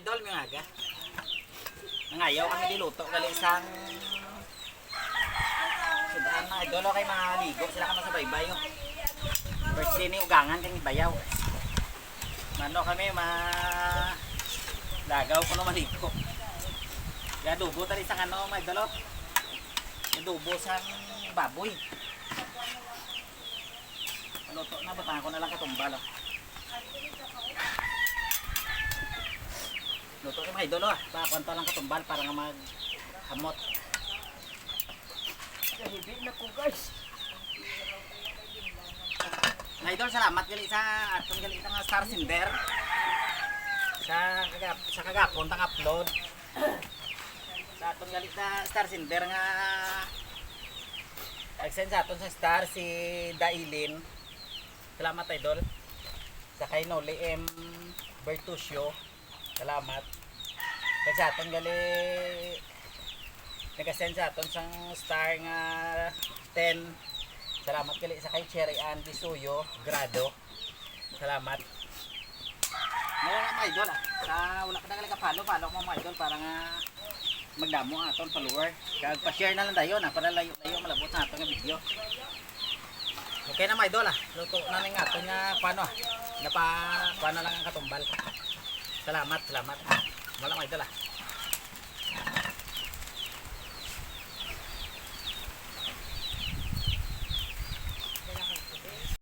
idol mga aga. Nangayaw kami diluto gali isang sudaan mga idol o kay mga ligo sila ka masabaybay oh. First sini ugangan kang bayaw. Mano kami dagaw kuno maligo. Ya dubo tali sang ano mga idol oh. Dubo sang baboy. Luto na batahan ko na lang katumbal oh. Luto ka mga idol oh. Pakwanta lang katumbal para nga maghamot. Kahibig na po guys. Mga idol, salamat gali sa atong gali nga Star Cinder. Sa kagapon tang upload. Sa atong gali sa Star Cinder nga nag-send sa aton sa Star si Dailin. Salamat idol. Sa kay Noli M. Bertusio. Salamat. Kaya sa aton gali nag-send sa aton sang Star nga 10. Salamat gali sa kay Cherry Andy Suyo Grado. Salamat. Wala na mga idol ah. Wala ka na gali ka-follow mo mga idol para nga magdamo ang aton follower. Kaya pa-share na lang tayo na para layo-layo malabot na aton nga video. Okay na mga idol ah. Luto na nga aton nga paano ah. Paano lang ang katumbal. Salamat. Wala mga idol ah.